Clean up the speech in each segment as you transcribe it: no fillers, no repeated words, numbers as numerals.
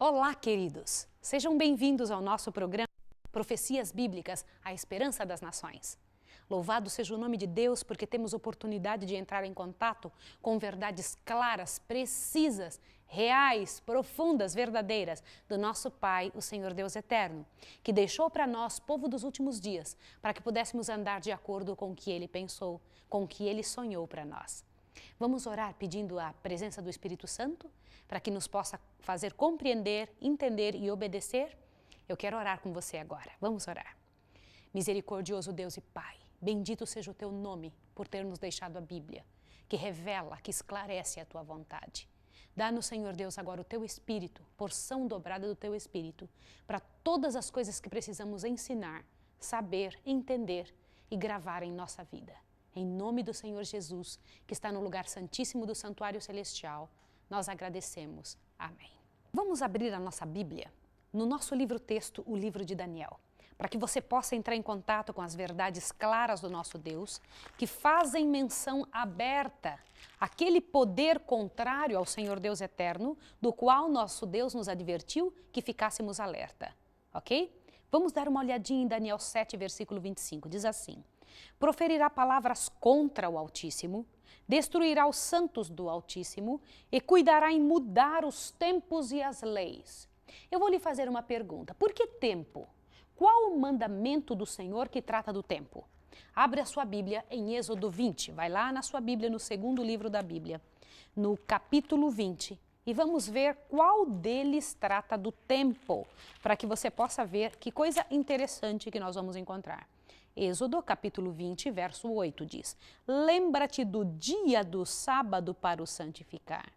Olá, queridos! Sejam bem-vindos ao nosso programa Profecias Bíblicas, a Esperança das Nações. Louvado seja o nome de Deus porque temos oportunidade de entrar em contato com verdades claras, precisas, reais, profundas, verdadeiras do nosso Pai, o Senhor Deus Eterno, que deixou para nós, povo dos últimos dias, para que pudéssemos andar de acordo com o que Ele pensou, com o que Ele sonhou para nós. Vamos orar pedindo a presença do Espírito Santo para que nos possa fazer compreender, entender e obedecer? Eu quero orar com você agora. Vamos orar. Misericordioso Deus e Pai, bendito seja o Teu nome por ter nos deixado a Bíblia, que revela, que esclarece a Tua vontade. Dá-nos, Senhor Deus, agora o Teu Espírito, porção dobrada do Teu Espírito, para todas as coisas que precisamos ensinar, saber, entender e gravar em nossa vida. Em nome do Senhor Jesus, que está no lugar santíssimo do santuário celestial, nós agradecemos. Amém. Vamos abrir a nossa Bíblia no nosso livro-texto, o livro de Daniel, para que você possa entrar em contato com as verdades claras do nosso Deus, que fazem menção aberta àquele poder contrário ao Senhor Deus Eterno, do qual nosso Deus nos advertiu que ficássemos alerta, ok? Vamos dar uma olhadinha em Daniel 7, versículo 25, diz assim: proferirá palavras contra o Altíssimo, destruirá os santos do Altíssimo e cuidará em mudar os tempos e as leis. Eu vou lhe fazer uma pergunta. Por que tempo? Qual o mandamento do Senhor que trata do tempo? Abre a sua Bíblia em Êxodo 20. Vai lá na sua Bíblia, no segundo livro da Bíblia, no capítulo 20. E vamos ver qual deles trata do tempo, para que você possa ver que coisa interessante que nós vamos encontrar. Êxodo, capítulo 20, verso 8 diz: lembra-te do dia do sábado para o santificar.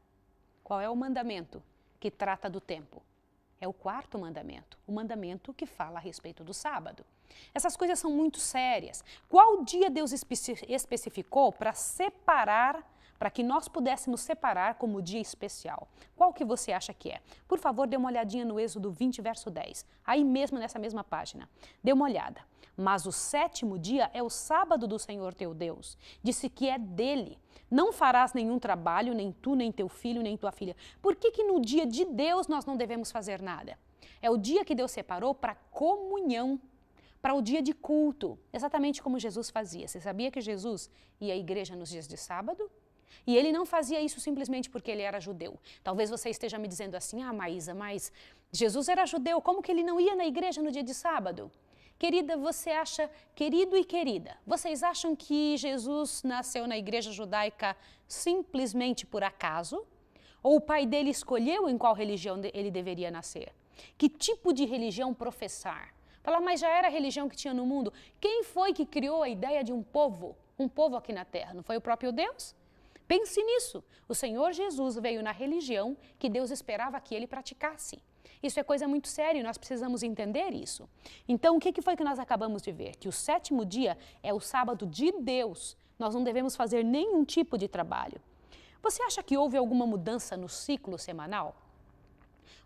Qual é o mandamento que trata do tempo? É o quarto mandamento, o mandamento que fala a respeito do sábado. Essas coisas são muito sérias. Qual dia Deus especificou para separar, para que nós pudéssemos separar como dia especial? Qual que você acha que é? Por favor, dê uma olhadinha no Êxodo 20, verso 10. Aí mesmo nessa mesma página. Dê uma olhada. Mas o sétimo dia é o sábado do Senhor teu Deus. Disse que é dele. Não farás nenhum trabalho, nem tu, nem teu filho, nem tua filha. Por que no dia de Deus nós não devemos fazer nada? É o dia que Deus separou para comunhão, para o dia de culto, exatamente como Jesus fazia. Você sabia que Jesus ia à igreja nos dias de sábado? E ele não fazia isso simplesmente porque ele era judeu. Talvez você esteja me dizendo assim: ah, Maísa, mas Jesus era judeu, como que ele não ia na igreja no dia de sábado? Querida, você acha, querido e querida, vocês acham que Jesus nasceu na igreja judaica simplesmente por acaso? Ou o pai dele escolheu em qual religião ele deveria nascer? Que tipo de religião professar? Falar, mas já era a religião que tinha no mundo. Quem foi que criou a ideia de um povo aqui na terra? Não foi o próprio Deus? Pense nisso. O Senhor Jesus veio na religião que Deus esperava que ele praticasse. Isso é coisa muito séria e nós precisamos entender isso. Então, o que foi que nós acabamos de ver? Que o sétimo dia é o sábado de Deus. Nós não devemos fazer nenhum tipo de trabalho. Você acha que houve alguma mudança no ciclo semanal?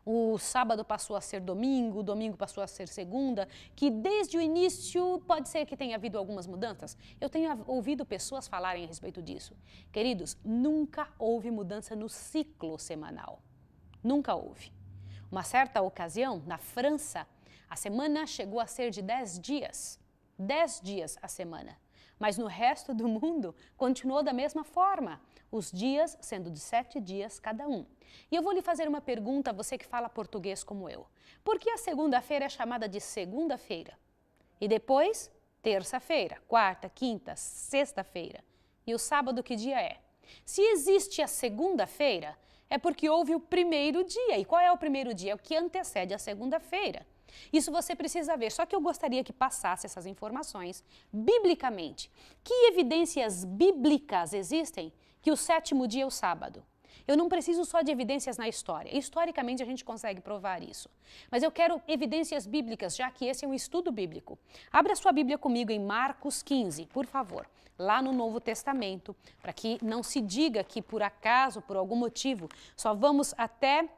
O sábado passou a ser domingo, o domingo passou a ser segunda, que desde o início pode ser que tenha havido algumas mudanças. Eu tenho ouvido pessoas falarem a respeito disso. Queridos, nunca houve mudança no ciclo semanal. Nunca houve. Uma certa ocasião, na França, a semana chegou a ser de 10 dias. 10 dias a semana. Mas no resto do mundo, continuou da mesma forma. Os dias sendo de 7 dias cada um. E eu vou lhe fazer uma pergunta, você que fala português como eu. Por que a segunda-feira é chamada de segunda-feira? E depois, terça-feira, quarta, quinta, sexta-feira. E o sábado que dia é? Se existe a segunda-feira, é porque houve o primeiro dia. E qual é o primeiro dia? É o que antecede a segunda-feira. Isso você precisa ver, só que eu gostaria que passasse essas informações biblicamente. Que evidências bíblicas existem que o sétimo dia é o sábado? Eu não preciso só de evidências na história. Historicamente a gente consegue provar isso. Mas eu quero evidências bíblicas, já que esse é um estudo bíblico. Abra sua Bíblia comigo em Marcos 15, por favor. Lá no Novo Testamento, para que não se diga que por acaso, por algum motivo, só vamos até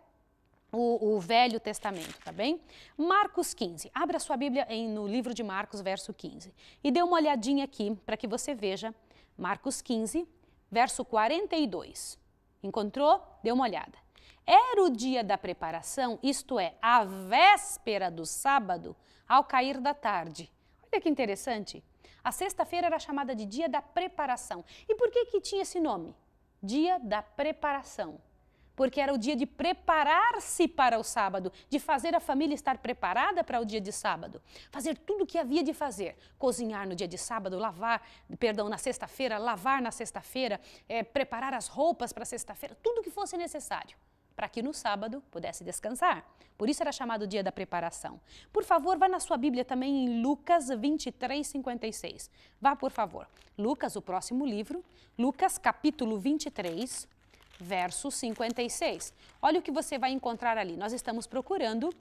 o Velho Testamento, tá bem? Marcos 15. Abra sua Bíblia no livro de Marcos, verso 15. E dê uma olhadinha aqui para que você veja Marcos 15, verso 42. Encontrou? Dê uma olhada. Era o dia da preparação, isto é, a véspera do sábado, ao cair da tarde. Olha que interessante. A sexta-feira era chamada de dia da preparação. E por que tinha esse nome? Dia da preparação. Porque era o dia de preparar-se para o sábado, de fazer a família estar preparada para o dia de sábado. Fazer tudo o que havia de fazer. Cozinhar no dia de sábado, na sexta-feira, lavar na sexta-feira, preparar as roupas para sexta-feira, tudo o que fosse necessário, para que no sábado pudesse descansar. Por isso era chamado dia da preparação. Por favor, vá na sua Bíblia também em Lucas 23, 56. Vá, por favor. Lucas, o próximo livro, Lucas capítulo 23, verso 56. Olha o que você vai encontrar ali. Nós estamos procurando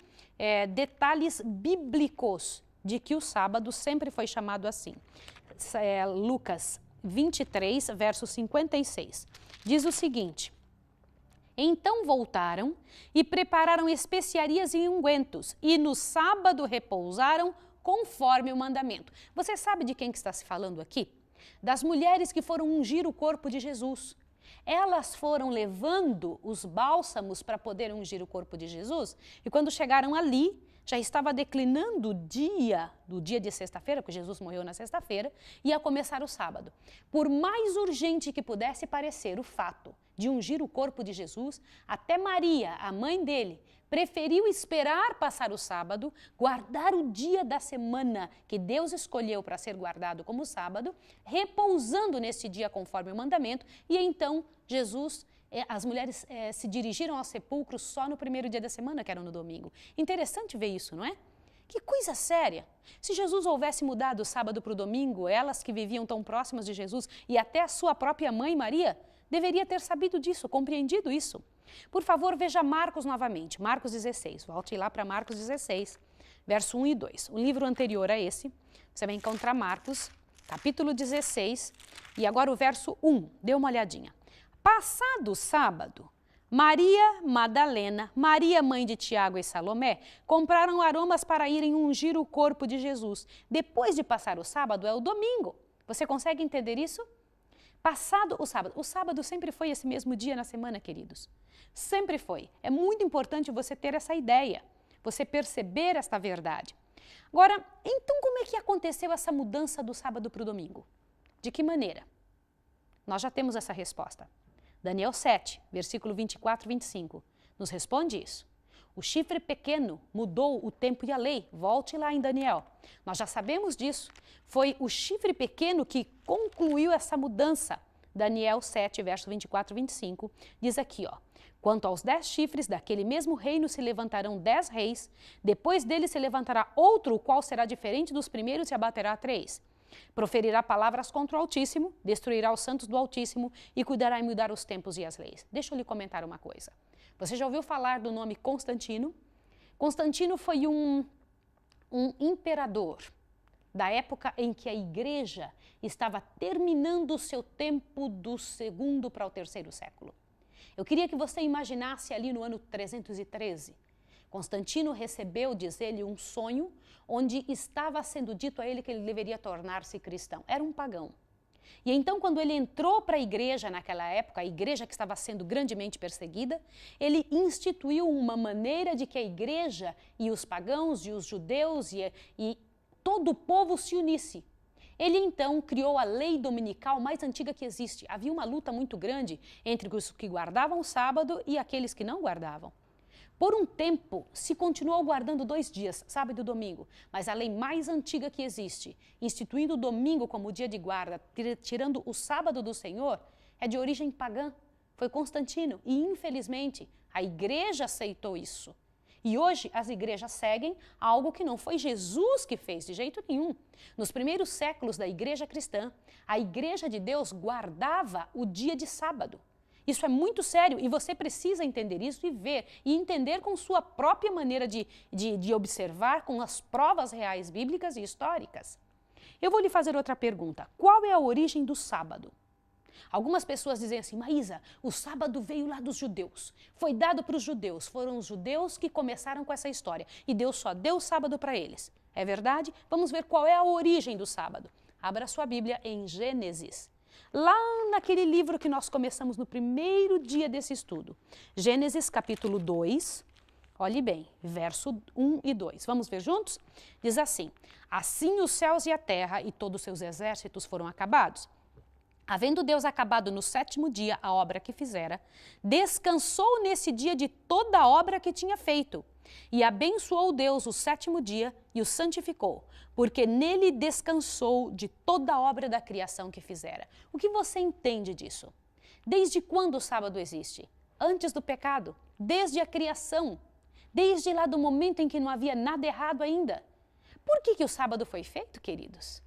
detalhes bíblicos de que o sábado sempre foi chamado assim. Lucas 23, verso 56. Diz o seguinte: então voltaram e prepararam especiarias e ungüentos, e no sábado repousaram conforme o mandamento. Você sabe de quem que está se falando aqui? Das mulheres que foram ungir o corpo de Jesus. Elas foram levando os bálsamos para poder ungir o corpo de Jesus, e quando chegaram ali, já estava declinando do dia de sexta-feira, porque Jesus morreu na sexta-feira, ia começar o sábado. Por mais urgente que pudesse parecer o fato de ungir o corpo de Jesus, até Maria, a mãe dele, preferiu esperar passar o sábado, guardar o dia da semana que Deus escolheu para ser guardado como sábado, repousando nesse dia conforme o mandamento, e então as mulheres se dirigiram ao sepulcro só no primeiro dia da semana, que era no domingo. Interessante ver isso, não é? Que coisa séria! Se Jesus houvesse mudado o sábado para o domingo, elas que viviam tão próximas de Jesus e até a sua própria mãe, Maria, deveria ter sabido disso, compreendido isso. Por favor, veja Marcos novamente, Marcos 16. Volte lá para Marcos 16, verso 1 e 2. O livro anterior a esse, você vai encontrar Marcos, capítulo 16, e agora o verso 1. Dê uma olhadinha. Passado o sábado, Maria Madalena, Maria mãe de Tiago e Salomé, compraram aromas para irem ungir o corpo de Jesus. Depois de passar o sábado, é o domingo. Você consegue entender isso? Passado o sábado sempre foi esse mesmo dia na semana, queridos. Sempre foi. É muito importante você ter essa ideia, você perceber esta verdade. Agora, então como é que aconteceu essa mudança do sábado para o domingo? De que maneira? Nós já temos essa resposta. Daniel 7, versículo 24 e 25, nos responde isso. O chifre pequeno mudou o tempo e a lei. Volte lá em Daniel. Nós já sabemos disso. Foi o chifre pequeno que concluiu essa mudança. Daniel 7, verso 24 e 25, diz aqui, ó. Quanto aos 10 chifres, daquele mesmo reino se levantarão 10 reis. Depois dele se levantará outro, o qual será diferente dos primeiros e abaterá 3. Proferirá palavras contra o Altíssimo, destruirá os santos do Altíssimo e cuidará em mudar os tempos e as leis. Deixa eu lhe comentar uma coisa. Você já ouviu falar do nome Constantino? Constantino foi um imperador da época em que a igreja estava terminando o seu tempo do 2º para o 3º século. Eu queria que você imaginasse ali no ano 313. Constantino recebeu, diz ele, um sonho onde estava sendo dito a ele que ele deveria tornar-se cristão. Era um pagão. E então, quando ele entrou para a igreja naquela época, a igreja que estava sendo grandemente perseguida, ele instituiu uma maneira de que a igreja e os pagãos e os judeus e todo o povo se unisse. Ele então criou a lei dominical mais antiga que existe. Havia uma luta muito grande entre os que guardavam o sábado e aqueles que não guardavam. Por um tempo, se continuou guardando 2 dias, sábado e domingo, mas a lei mais antiga que existe, instituindo o domingo como dia de guarda, tirando o sábado do Senhor, é de origem pagã. Foi Constantino e, infelizmente, a igreja aceitou isso. E hoje as igrejas seguem algo que não foi Jesus que fez de jeito nenhum. Nos primeiros séculos da igreja cristã, a igreja de Deus guardava o dia de sábado. Isso é muito sério e você precisa entender isso e ver, e entender com sua própria maneira de observar, com as provas reais bíblicas e históricas. Eu vou lhe fazer outra pergunta. Qual é a origem do sábado? Algumas pessoas dizem assim, Maísa, o sábado veio lá dos judeus, foi dado para os judeus, foram os judeus que começaram com essa história e Deus só deu o sábado para eles. É verdade? Vamos ver qual é a origem do sábado. Abra sua Bíblia em Gênesis. Lá naquele livro que nós começamos no primeiro dia desse estudo. Gênesis capítulo 2, olhe bem, verso 1 e 2. Vamos ver juntos? Diz assim: assim os céus e a terra e todos os seus exércitos foram acabados. Havendo Deus acabado no 7º dia a obra que fizera, descansou nesse dia de toda a obra que tinha feito. E abençoou Deus o 7º dia e o santificou, porque nele descansou de toda a obra da criação que fizera. O que você entende disso? Desde quando o sábado existe? Antes do pecado, desde a criação, desde lá do momento em que não havia nada errado ainda. Por que o sábado foi feito, queridos?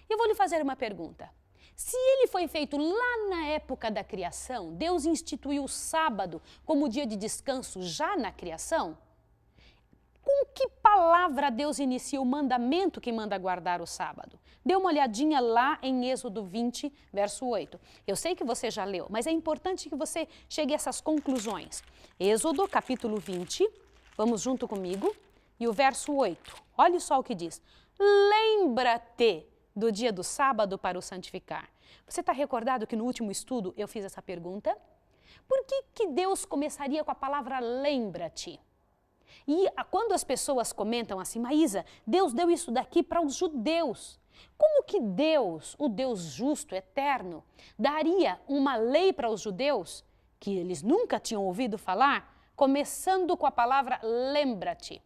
Eu vou lhe fazer uma pergunta. Se ele foi feito lá na época da criação, Deus instituiu o sábado como dia de descanso já na criação, com que palavra Deus inicia o mandamento que manda guardar o sábado? Dê uma olhadinha lá em Êxodo 20, verso 8. Eu sei que você já leu, mas é importante que você chegue a essas conclusões. Êxodo, capítulo 20, vamos junto comigo, e o verso 8. Olha só o que diz. Lembra-te do dia do sábado para o santificar. Você está recordado que no último estudo eu fiz essa pergunta? Por que Deus começaria com a palavra lembra-te? E quando as pessoas comentam assim, Maísa, Deus deu isso daqui para os judeus. Como que Deus, o Deus justo, eterno, daria uma lei para os judeus, que eles nunca tinham ouvido falar, começando com a palavra lembra-te?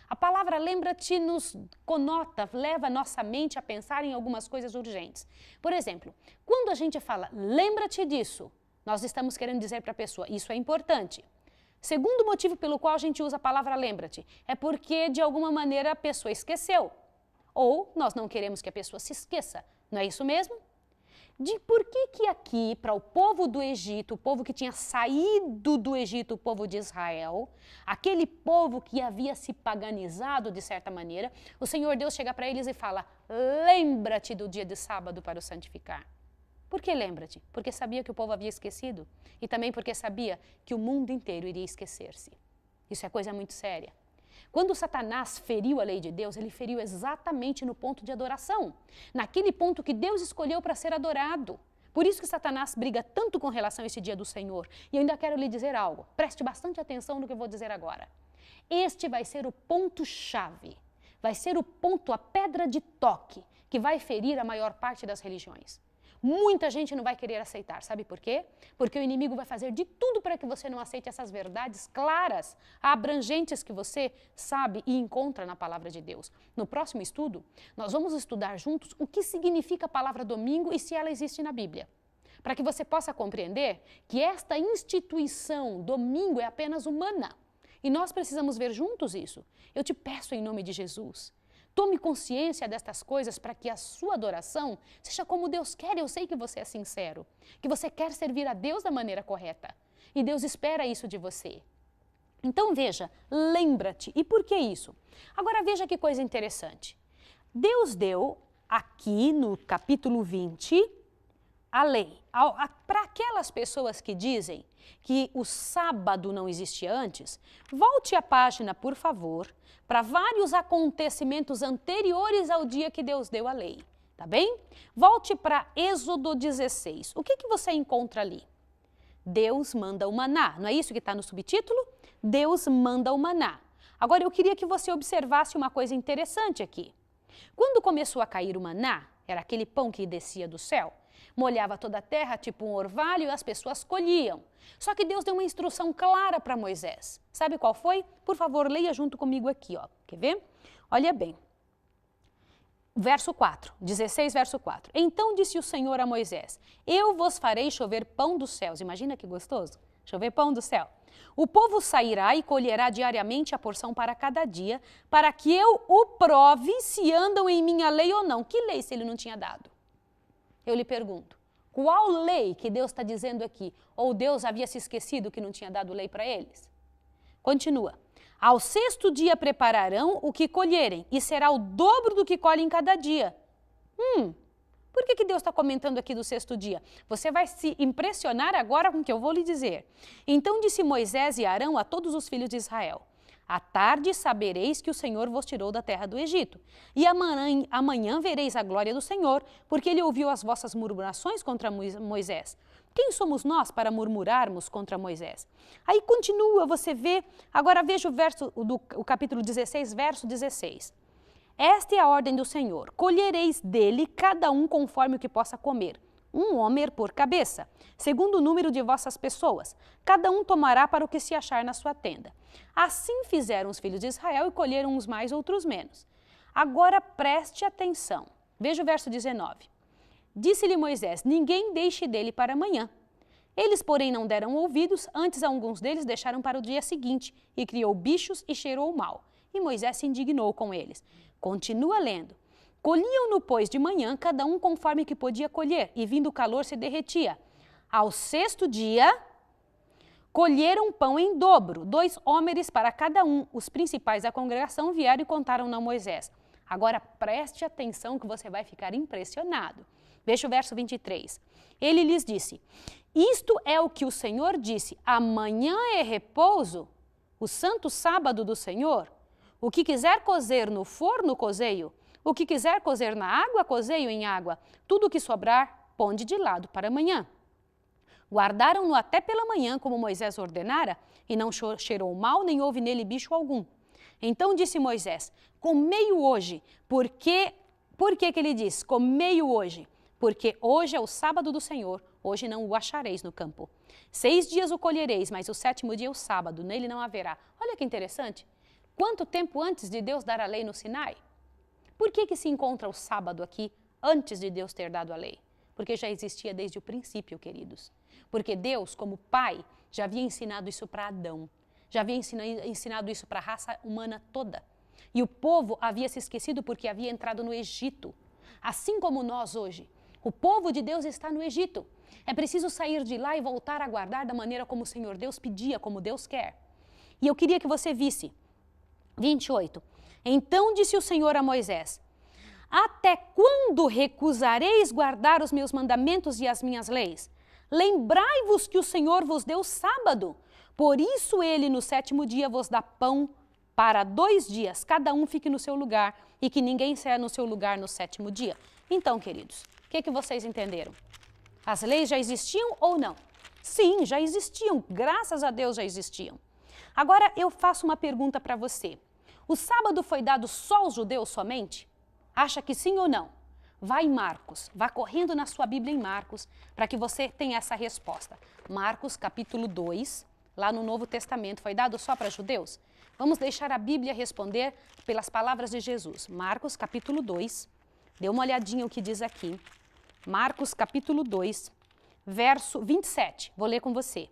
A palavra lembra-te nos conota, leva a nossa mente a pensar em algumas coisas urgentes. Por exemplo, quando a gente fala lembra-te disso, nós estamos querendo dizer para a pessoa, isso é importante. Segundo motivo pelo qual a gente usa a palavra lembra-te, é porque de alguma maneira a pessoa esqueceu. Ou nós não queremos que a pessoa se esqueça, não é isso mesmo? De por que aqui, para o povo do Egito, o povo que tinha saído do Egito, o povo de Israel, aquele povo que havia se paganizado de certa maneira, o Senhor Deus chega para eles e fala, lembra-te do dia de sábado para o santificar. Por que lembra-te? Porque sabia que o povo havia esquecido e também porque sabia que o mundo inteiro iria esquecer-se. Isso é coisa muito séria. Quando Satanás feriu a lei de Deus, ele feriu exatamente no ponto de adoração, naquele ponto que Deus escolheu para ser adorado. Por isso que Satanás briga tanto com relação a esse dia do Senhor. E eu ainda quero lhe dizer algo, preste bastante atenção no que eu vou dizer agora. Este vai ser o ponto-chave, vai ser o ponto, a pedra de toque, que vai ferir a maior parte das religiões. Muita gente não vai querer aceitar, sabe por quê? Porque o inimigo vai fazer de tudo para que você não aceite essas verdades claras, abrangentes que você sabe e encontra na palavra de Deus. No próximo estudo, nós vamos estudar juntos o que significa a palavra domingo e se ela existe na Bíblia. Para que você possa compreender que esta instituição, domingo, é apenas humana. E nós precisamos ver juntos isso. Eu te peço em nome de Jesus. Tome consciência destas coisas para que a sua adoração seja como Deus quer. Eu sei que você é sincero, que você quer servir a Deus da maneira correta. E Deus espera isso de você. Então veja, lembra-te. E por que isso? Agora veja que coisa interessante. Deus deu aqui no capítulo 20 a lei. Para aquelas pessoas que dizem que o sábado não existia antes, volte a página, por favor, para vários acontecimentos anteriores ao dia que Deus deu a lei, tá bem? Volte para Êxodo 16. O que você encontra ali? Deus manda o maná, não é isso que está no subtítulo? Deus manda o maná. Agora eu queria que você observasse uma coisa interessante aqui. Quando começou a cair o maná, era aquele pão que descia do céu, molhava toda a terra, tipo um orvalho, e as pessoas colhiam. Só que Deus deu uma instrução clara para Moisés. Sabe qual foi? Por favor, leia junto comigo aqui, ó. Quer ver? Olha bem. Verso 4, 16, verso 4. Então disse o Senhor a Moisés, eu vos farei chover pão dos céus. Imagina que gostoso. Chover pão do céu. O povo sairá e colherá diariamente a porção para cada dia, para que eu o prove se andam em minha lei ou não. Que lei se ele não tinha dado? Eu lhe pergunto, qual lei que Deus está dizendo aqui? Ou Deus havia se esquecido que não tinha dado lei para eles? Continua. Ao 6º dia prepararão o que colherem, e será o dobro do que colhem cada dia. Por que Deus está comentando aqui do 6º dia? Você vai se impressionar agora com o que eu vou lhe dizer. Então disse Moisés e Arão a todos os filhos de Israel, À tarde sabereis que o Senhor vos tirou da terra do Egito. E amanhã vereis a glória do Senhor, porque ele ouviu as vossas murmurações contra Moisés. Quem somos nós para murmurarmos contra Moisés? Aí continua, você vê, agora veja o capítulo 16, verso 16. Esta é a ordem do Senhor: colhereis dele cada um conforme o que possa comer, um homer por cabeça, segundo o número de vossas pessoas. Cada um tomará para o que se achar na sua tenda. Assim fizeram os filhos de Israel e colheram uns mais, outros menos. Agora preste atenção. Veja o verso 19. Disse-lhe Moisés: ninguém deixe dele para amanhã. Eles, porém, não deram ouvidos, antes alguns deles deixaram para o dia seguinte, e criou bichos e cheirou mal. E Moisés se indignou com eles. Continua lendo. Colhiam-no, pois, de manhã, cada um conforme que podia colher, e vindo o calor se derretia. Ao sexto dia, colheram pão em dobro, 2 hómeres para cada um. Os principais da congregação vieram e contaram-no a Moisés. Agora preste atenção que você vai ficar impressionado. Veja o verso 23. Ele lhes disse: isto é o que o Senhor disse, amanhã é repouso, o santo sábado do Senhor. O que quiser cozer no forno, cozeio. O que quiser cozer na água, cozeio em água. Tudo o que sobrar, ponde de lado para amanhã. Guardaram-no até pela manhã, como Moisés ordenara, e não cheirou mal, nem houve nele bicho algum. Então disse Moisés: comei-o hoje. Por que que ele diz, comei-o hoje? Porque hoje é o sábado do Senhor, hoje não o achareis no campo. 6 dias o colhereis, mas o 7º dia é o sábado, nele não haverá. Olha que interessante. Quanto tempo antes de Deus dar a lei no Sinai? Por que se encontra o sábado aqui antes de Deus ter dado a lei? Porque já existia desde o princípio, queridos. Porque Deus, como Pai, já havia ensinado isso para Adão. Já havia ensinado isso para a raça humana toda. E o povo havia se esquecido porque havia entrado no Egito. Assim como nós hoje. O povo de Deus está no Egito. É preciso sair de lá e voltar a guardar da maneira como o Senhor Deus pedia, como Deus quer. E eu queria que você visse. 28. Então disse o Senhor a Moisés: até quando recusareis guardar os meus mandamentos e as minhas leis? Lembrai-vos que o Senhor vos deu sábado. Por isso ele no 7º dia vos dá pão para 2 dias, cada um fique no seu lugar, e que ninguém saia no seu lugar no 7º dia. Então, queridos, o que vocês entenderam? As leis já existiam ou não? Sim, já existiam, graças a Deus já existiam. Agora eu faço uma pergunta para você. O sábado foi dado só aos judeus somente? Acha que sim ou não? Vá em Marcos, vá correndo na sua Bíblia em Marcos, para que você tenha essa resposta. Marcos, capítulo 2, lá no Novo Testamento, foi dado só para judeus? Vamos deixar a Bíblia responder pelas palavras de Jesus. Marcos, capítulo 2, dê uma olhadinha o que diz aqui. Marcos, capítulo 2, verso 27, vou ler com você.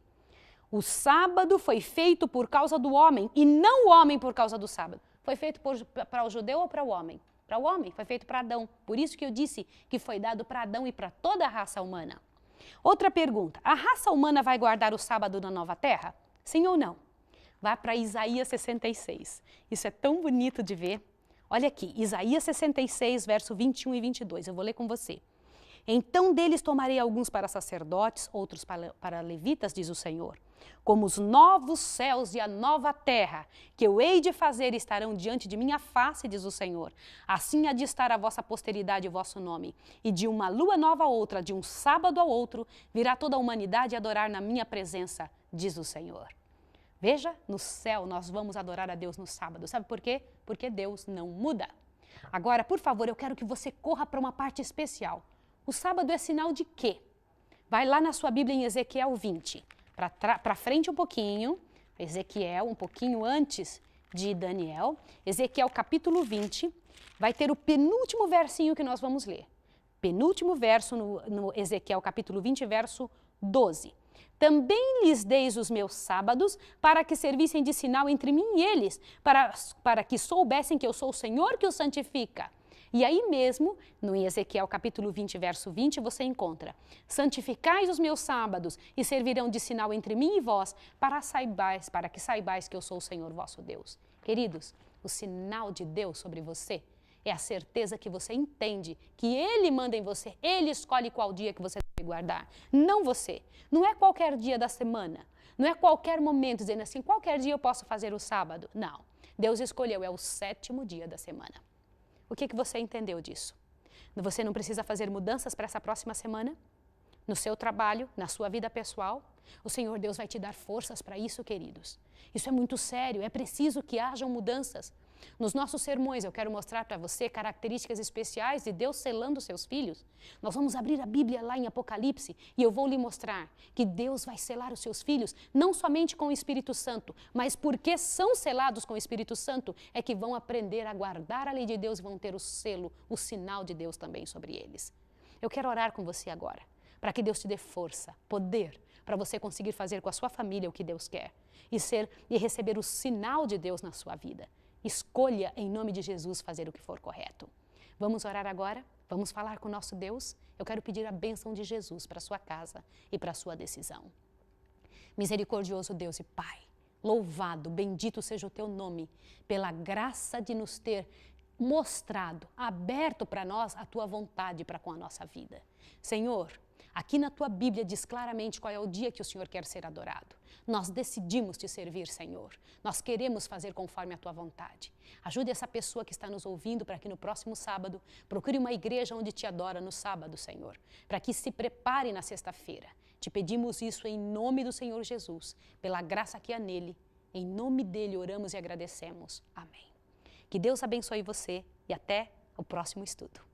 O sábado foi feito por causa do homem, e não o homem por causa do sábado. Foi feito para o judeu ou para o homem? Para o homem, foi feito para Adão. Por isso que eu disse que foi dado para Adão e para toda a raça humana. Outra pergunta, a raça humana vai guardar o sábado na nova terra? Sim ou não? Vá para Isaías 66. Isso é tão bonito de ver. Olha aqui, Isaías 66, verso 21 e 22. Eu vou ler com você. Então deles tomarei alguns para sacerdotes, outros para levitas, diz o Senhor. Como os novos céus e a nova terra, que eu hei de fazer, estarão diante de minha face, diz o Senhor. Assim há de estar a vossa posteridade e o vosso nome. E de uma lua nova a outra, de um sábado ao outro, virá toda a humanidade adorar na minha presença, diz o Senhor. Veja, no céu nós vamos adorar a Deus no sábado. Sabe por quê? Porque Deus não muda. Agora, por favor, eu quero que você corra para uma parte especial. O sábado é sinal de quê? Vai lá na sua Bíblia em Ezequiel 20. Para frente um pouquinho, Ezequiel, um pouquinho antes de Daniel. Ezequiel capítulo 20, vai ter o penúltimo versinho que nós vamos ler. Penúltimo verso no Ezequiel capítulo 20, verso 12. Também lhes deis os meus sábados, para que servissem de sinal entre mim e eles, para que soubessem que eu sou o Senhor que os santifica. E aí mesmo, no Ezequiel capítulo 20, verso 20, você encontra: santificais os meus sábados e servirão de sinal entre mim e vós, para que saibais que eu sou o Senhor vosso Deus. Queridos, o sinal de Deus sobre você é a certeza que você entende que Ele manda em você, Ele escolhe qual dia que você guardar, não você. Não é qualquer dia da semana, não é qualquer momento dizendo assim, qualquer dia eu posso fazer o sábado. Não, Deus escolheu, é o 7º dia da semana. O que você entendeu disso? Você não precisa fazer mudanças para essa próxima semana? No seu trabalho, na sua vida pessoal? O Senhor Deus vai te dar forças para isso, queridos. Isso é muito sério, é preciso que hajam mudanças. Nos nossos sermões eu quero mostrar para você características especiais de Deus selando seus filhos. Nós vamos abrir a Bíblia lá em Apocalipse e eu vou lhe mostrar que Deus vai selar os seus filhos, não somente com o Espírito Santo, mas porque são selados com o Espírito Santo, é que vão aprender a guardar a lei de Deus e vão ter o selo, o sinal de Deus também sobre eles. Eu quero orar com você agora, para que Deus te dê força, poder, para você conseguir fazer com a sua família o que Deus quer e receber o sinal de Deus na sua vida. Escolha, em nome de Jesus, fazer o que for correto. Vamos orar agora? Vamos falar com o nosso Deus? Eu quero pedir a bênção de Jesus para a sua casa e para a sua decisão. Misericordioso Deus e Pai, louvado, bendito seja o teu nome, pela graça de nos ter mostrado, aberto para nós a tua vontade para com a nossa vida. Senhor, aqui na tua Bíblia diz claramente qual é o dia que o Senhor quer ser adorado. Nós decidimos te servir, Senhor. Nós queremos fazer conforme a tua vontade. Ajude essa pessoa que está nos ouvindo para que no próximo sábado procure uma igreja onde te adora no sábado, Senhor, para que se prepare na sexta-feira. Te pedimos isso em nome do Senhor Jesus, pela graça que há nele. Em nome dele oramos e agradecemos. Amém. Que Deus abençoe você e até o próximo estudo.